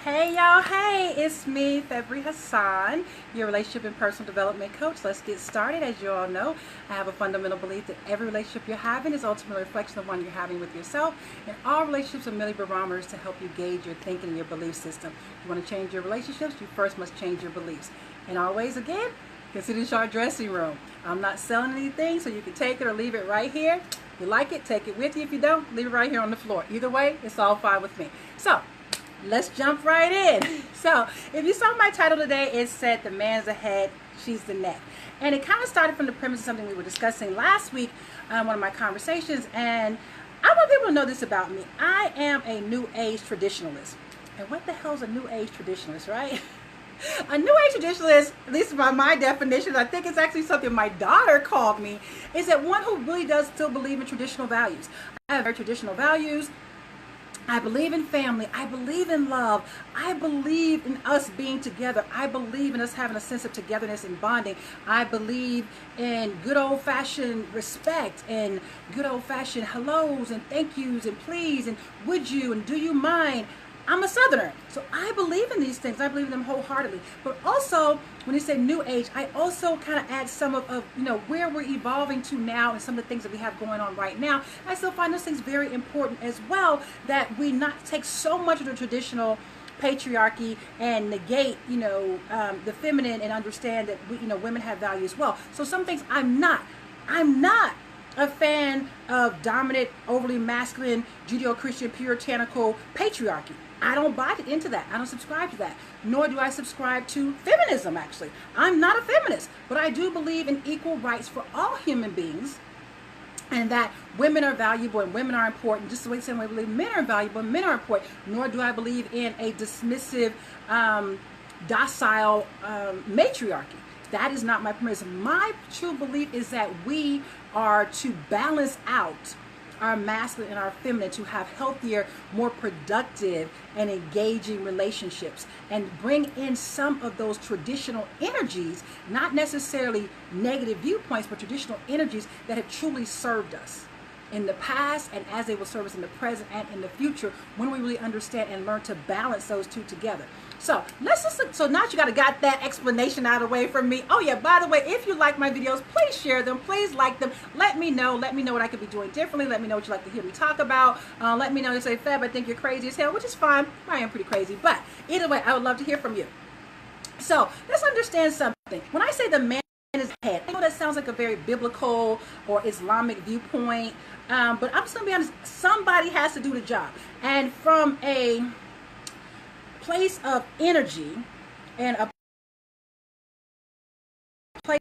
Hey y'all, hey, it's me, Febri Hassan, your relationship and personal development coach. Let's get started. As you all know, I have a fundamental belief that every relationship you're having is ultimately a reflection of one you're having with yourself, and all relationships are merely barometers to help you gauge your thinking and your belief system. If you want to change your relationships, you first must change your beliefs. And always, again, consider this your dressing room. I'm not selling anything, so you can take it or leave it right here. If you like it, take it with you. If you don't, leave it right here on the floor. Either way, it's all fine with me. So, let's jump right in. So, if you saw my title today, it said the man's the head, she's the neck. And it kind of started from the premise of something we were discussing last week on one of my conversations. And I want people to know this about me. I am a New Age traditionalist. And what the hell is a New Age traditionalist, right? A New Age traditionalist, at least by my definition, I think it's actually something my daughter called me, is that one who really does still believe in traditional values. I have very traditional values. I believe in family. I believe in love. I believe in us being together. I believe in us having a sense of togetherness and bonding. I believe in good old-fashioned respect and good old-fashioned hellos and thank yous and please and would you and do you mind. I'm a Southerner, so I believe in these things. I believe in them wholeheartedly. But also, when you say New Age, I also kind of add some of where we're evolving to now and some of the things that we have going on right now. I still find those things very important as well, that we not take so much of the traditional patriarchy and negate, the feminine, and understand that women have value as well. So some things I'm not a fan of dominant, overly masculine, Judeo-Christian, puritanical patriarchy. I don't buy into that. I don't subscribe to that. Nor do I subscribe to feminism, actually. I'm not a feminist, but I do believe in equal rights for all human beings, and that women are valuable and women are important, just the same way we believe men are valuable and men are important. Nor do I believe in a dismissive, docile matriarchy. That is not my premise. My true belief is that we are to balance out our masculine and our feminine to have healthier, more productive and engaging relationships, and bring in some of those traditional energies, not necessarily negative viewpoints, but traditional energies that have truly served us in the past, and as they will serve us in the present and in the future, when we really understand and learn to balance those two together. So let's just look. So now you got that explanation out of the way from me. Oh yeah, by the way, if you like my videos, please share them, please like them. Let me know what I could be doing differently. Let me know what you'd like to hear me talk about. Let me know. You say, Feb, I think you're crazy as hell, which is fine. I am pretty crazy, but either way, I would love to hear from you. So let's understand something. When I say the man is head, I know that sounds like a very biblical or Islamic viewpoint, but I'm just gonna be honest. Somebody has to do the job, and from a place of energy and a place,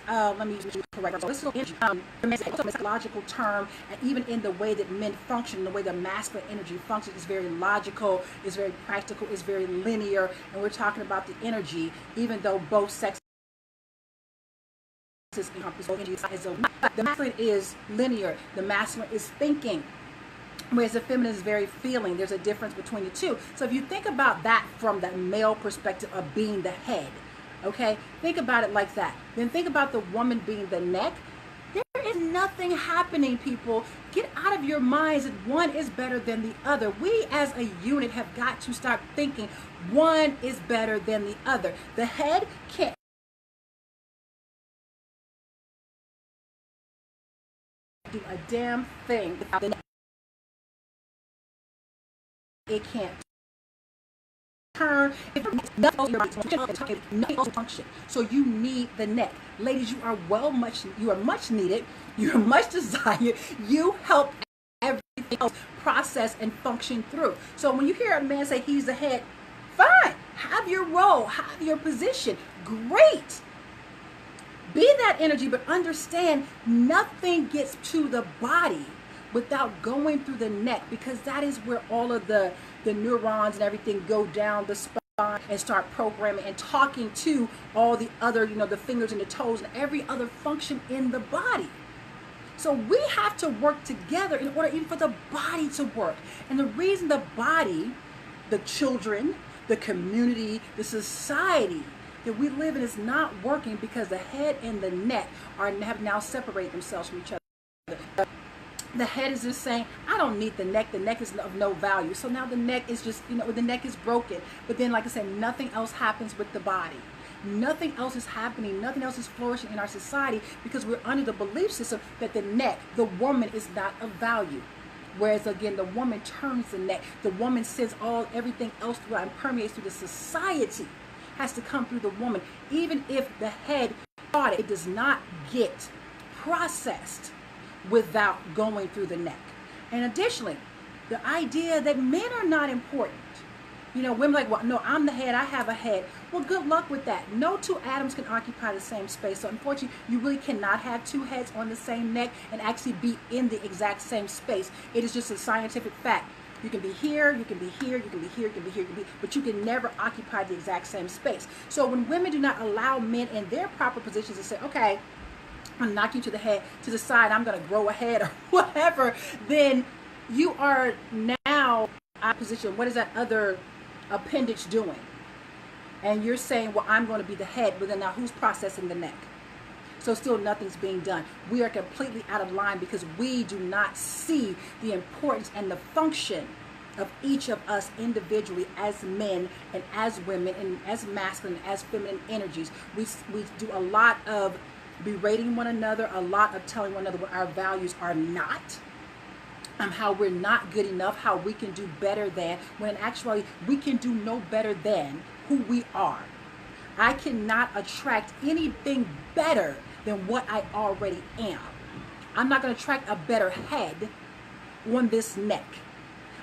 let me use correct. So this is energy, a psychological term, and even in the way that men function, the way the masculine energy functions is very logical, is very practical, is very linear, and we're talking about the energy, even though both sexes the masculine is linear, the masculine is thinking, whereas the feminine is very feeling. There's a difference between the two. So if you think about that from the male perspective of being the head, okay, think about it like that. Then think about the woman being the neck. There is nothing happening, people. Get out of your minds that one is better than the other. We as a unit have got to start thinking one is better than the other. The head can't do a damn thing without the neck. It can't turn. Nothing function. So you need the neck. Ladies, you are much needed. You are much desired. You help everything else process and function through. So when you hear a man say he's the head, fine. Have your role. Have your position. Great. Be that energy, but understand nothing gets to the body without going through the neck, because that is where all of the neurons and everything go down the spine and start programming and talking to all the other, the fingers and the toes and every other function in the body. So we have to work together in order even for the body to work. And the reason the body, the children, the community, the society that we live in is not working because the head and the neck have now separated themselves from each other. The head is just saying, I don't need the neck. The neck is of no value. So now the neck is just, the neck is broken. But then, like I said, nothing else happens with the body. Nothing else is happening. Nothing else is flourishing in our society because we're under the belief system that the neck, the woman, is not of value. Whereas again, the woman turns the neck. The woman sends everything else throughout and permeates through the society. Has to come through the woman. Even if the head thought it does not get processed without going through the neck. And additionally, the idea that men are not important. Women like, well, no, I'm the head, I have a head. Well, good luck with that. No two atoms can occupy the same space. So unfortunately, you really cannot have two heads on the same neck and actually be in the exact same space. It is just a scientific fact. You can be here, you can be here, you can be here, you can be here, but you can never occupy the exact same space. So when women do not allow men in their proper positions to say, okay, I'm gonna knock you to the head, to the side, I'm gonna grow a head or whatever, then you are now out of position. What is that other appendage doing? And you're saying, well, I'm going to be the head, but then now who's processing the neck? So still nothing's being done. We are completely out of line because we do not see the importance and the function of each of us individually as men and as women and as masculine and as feminine energies. We do a lot of berating one another, a lot of telling one another what our values are not, how we're not good enough, how we can do better than, when in actuality we can do no better than who we are. I cannot attract anything better than what I already am. I'm not going to attract a better head on this neck.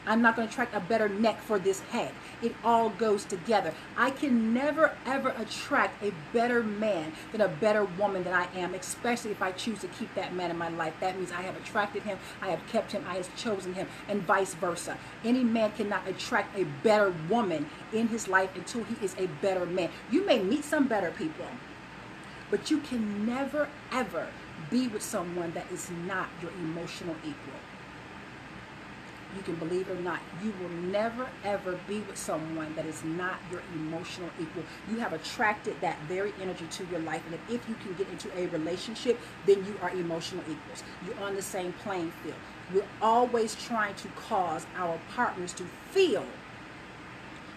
I'm not going to attract a better neck for this head. It all goes together. I can never ever attract a better man than a better woman than I am, especially if I choose to keep that man in my life. That means I have attracted him, I have kept him, I have chosen him, and vice versa. Any man cannot attract a better woman in his life until he is a better man. You may meet some better people, but you can never ever be with someone that is not your emotional equal. You can believe it or not, you will never ever be with someone that is not your emotional equal. You have attracted that very energy to your life, and if you can get into a relationship, then you are emotional equals. You're on the same playing field. We're always trying to cause our partners to feel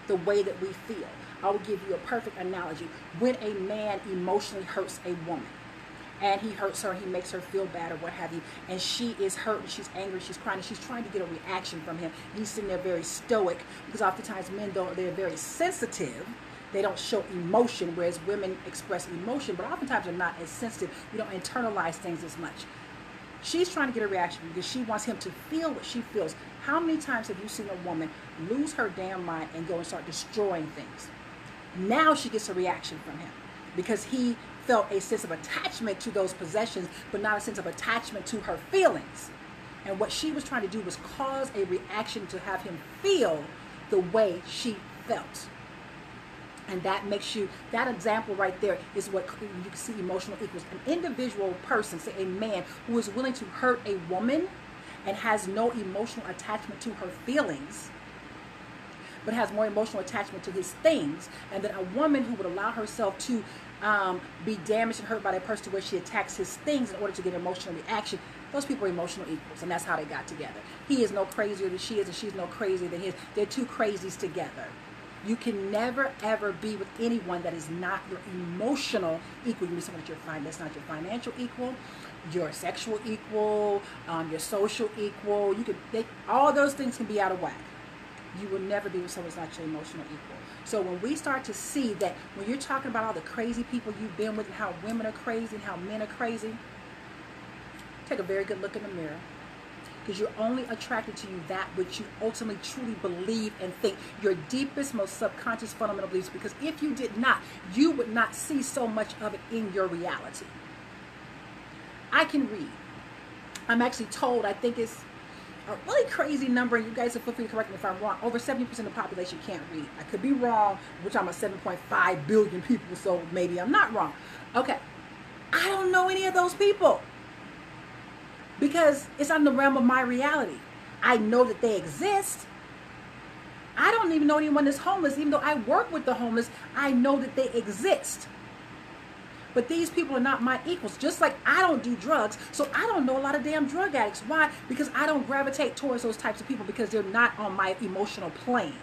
the way that we feel. I will give you a perfect analogy. When a man emotionally hurts a woman, and he hurts her, he makes her feel bad or what have you, and she is hurt, and she's angry, she's crying, and she's trying to get a reaction from him. He's sitting there very stoic, because oftentimes men, though they're very sensitive, they don't show emotion, whereas women express emotion, but oftentimes they're not as sensitive. We don't internalize things as much. She's trying to get a reaction because she wants him to feel what she feels. How many times have you seen a woman lose her damn mind and go and start destroying things? Now she gets a reaction from him because he felt a sense of attachment to those possessions, but not a sense of attachment to her feelings. And what she was trying to do was cause a reaction to have him feel the way she felt. And that makes you, that example right there is what you can see emotional equals. An individual person, say a man, who is willing to hurt a woman and has no emotional attachment to her feelings, but has more emotional attachment to his things, and then a woman who would allow herself to be damaged and hurt by that person to where she attacks his things in order to get an emotional reaction. Those people are emotional equals, and that's how they got together. He is no crazier than she is, and she's no crazier than he is. They're two crazies together. You can never ever be with anyone that is not your emotional equal. You can be someone that's not your financial equal, your sexual equal, your social equal. All those things can be out of whack. You will never be with someone that's not your emotional equal. So when we start to see that, when you're talking about all the crazy people you've been with and how women are crazy and how men are crazy, take a very good look in the mirror. Because you're only attracted to you that which you ultimately truly believe and think, your deepest, most subconscious fundamental beliefs. Because if you did not, you would not see so much of it in your reality. I can read. I'm actually told, I think it's a really crazy number, and you guys will feel free to correct me if I'm wrong. Over 70% of the population can't read. I could be wrong. We're talking about 7.5 billion people, so maybe I'm not wrong. Okay, I don't know any of those people because it's on the realm of my reality. I know that they exist. I don't even know anyone that's homeless. Even though I work with the homeless, I know that they exist. But these people are not my equals. Just like I don't do drugs, so I don't know a lot of damn drug addicts. Why? Because I don't gravitate towards those types of people because they're not on my emotional plane.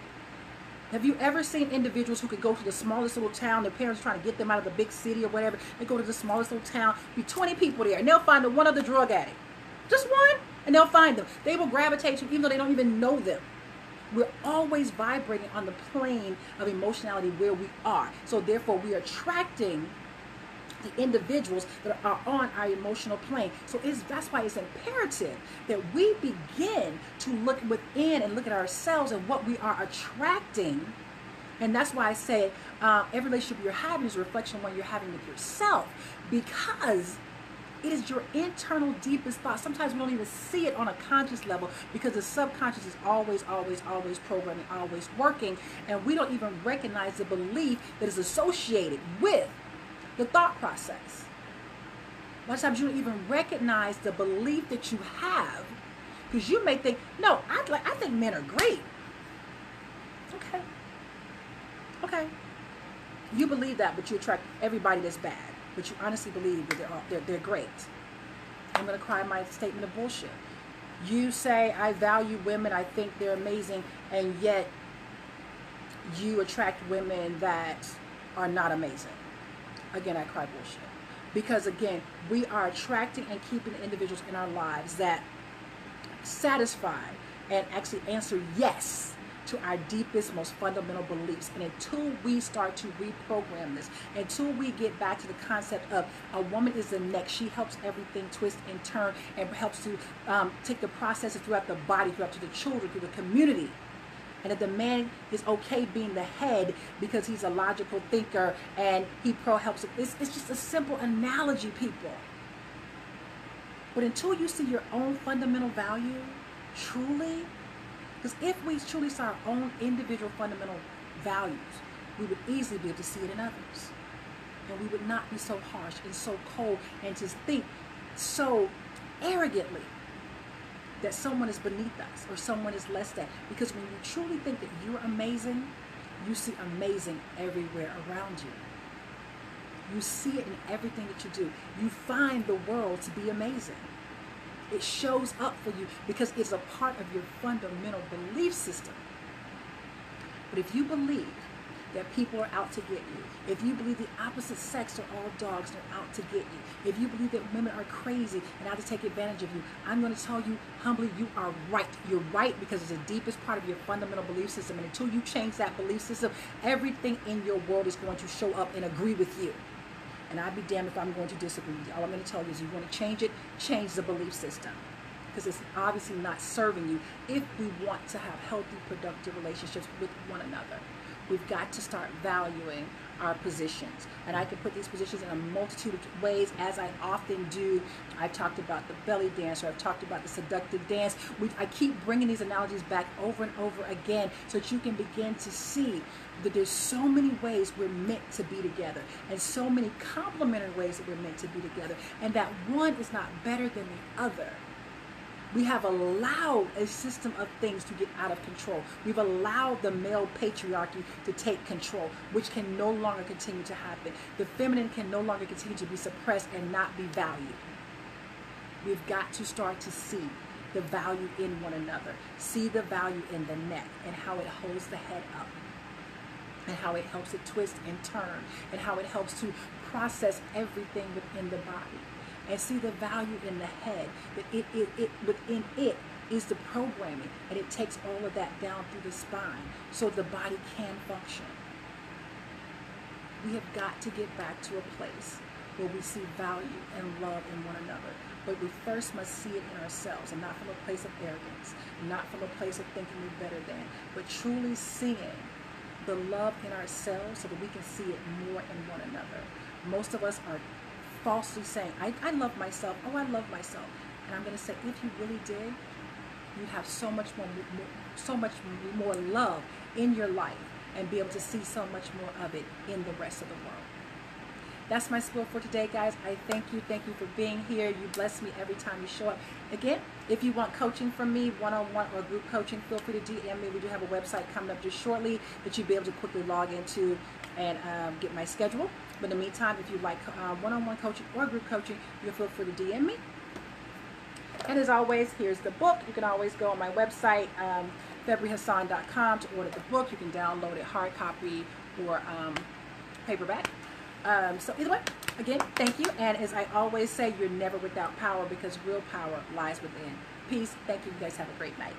Have you ever seen individuals who could go to the smallest little town, their parents are trying to get them out of the big city or whatever, they go to the smallest little town, be 20 people there, and they'll find the one other drug addict. Just one, and they'll find them. They will gravitate to even though they don't even know them. We're always vibrating on the plane of emotionality where we are. So therefore, we are attracting the individuals that are on our emotional plane. So that's why it's imperative that we begin to look within and look at ourselves and what we are attracting. And that's why I say every relationship you're having is a reflection of what you're having with yourself, because it is your internal deepest thought. Sometimes we don't even see it on a conscious level because the subconscious is always programming, always working, and we don't even recognize the belief that is associated with the thought process. A lot of times you don't even recognize the belief that you have because you may think, no, I think men are great. Okay. You believe that, but you attract everybody that's bad. But you honestly believe that they're great. I'm going to cry my statement of bullshit. You say, I value women, I think they're amazing, and yet you attract women that are not amazing. Again, I cry bullshit. Because again, we are attracting and keeping individuals in our lives that satisfy and actually answer yes to our deepest, most fundamental beliefs. And until we start to reprogram this, until we get back to the concept of a woman is the neck, she helps everything twist and turn and helps to take the processes throughout the body, throughout to the children, through the community. And that the man is okay being the head because he's a logical thinker and he helps. It's just a simple analogy, people. But until you see your own fundamental value, truly, because if we truly saw our own individual fundamental values, we would easily be able to see it in others. And we would not be so harsh and so cold and just think so arrogantly that someone is beneath us or someone is less than. Because when you truly think that you're amazing, you see amazing everywhere around you. You see it in everything that you do. You find the world to be amazing. It shows up for you because it's a part of your fundamental belief system. But if you believe that people are out to get you, if you believe the opposite sex are all dogs, they're out to get you, if you believe that women are crazy and out to take advantage of you, I'm going to tell you humbly, you are right. You're right because it's the deepest part of your fundamental belief system. And until you change that belief system, everything in your world is going to show up and agree with you. And I'd be damned if I'm going to disagree with you. All I'm going to tell you is you want to change it, change the belief system. Because it's obviously not serving you if we want to have healthy, productive relationships with one another. We've got to start valuing our positions. And I can put these positions in a multitude of ways, as I often do. I've talked about the belly dance, or I've talked about the seductive dance. I keep bringing these analogies back over and over again so that you can begin to see that there's so many ways we're meant to be together and so many complementary ways that we're meant to be together, and that one is not better than the other. We have allowed a system of things to get out of control. We've allowed the male patriarchy to take control, which can no longer continue to happen. The feminine can no longer continue to be suppressed and not be valued. We've got to start to see the value in one another, see the value in the neck and how it holds the head up, and how it helps it twist and turn, and how it helps to process everything within the body. And see the value in the head, that within it is the programming, and it takes all of that down through the spine so the body can function. We have got to get back to a place where we see value and love in one another. But we first must see it in ourselves, and not from a place of arrogance, not from a place of thinking we're better than, but truly seeing the love in ourselves so that we can see it more in one another. Most of us are falsely saying, I love myself. Oh, I love myself. And I'm going to say, if you really did, you'd have so much more love in your life and be able to see so much more of it in the rest of the world. That's my spiel for today, guys. I thank you for being here. You bless me every time you show up. Again, if you want coaching from me, one-on-one or group coaching, feel free to DM me. We do have a website coming up just shortly that you'll be able to quickly log into and get my schedule. But in the meantime, if you like one-on-one coaching or group coaching, you'll feel free to DM me. And as always, here's the book. You can always go on my website, februhassan.com, to order the book. You can download it hard copy or paperback. So either way, again, thank you. And as I always say, you're never without power, because real power lies within. Peace. Thank you. You guys have a great night.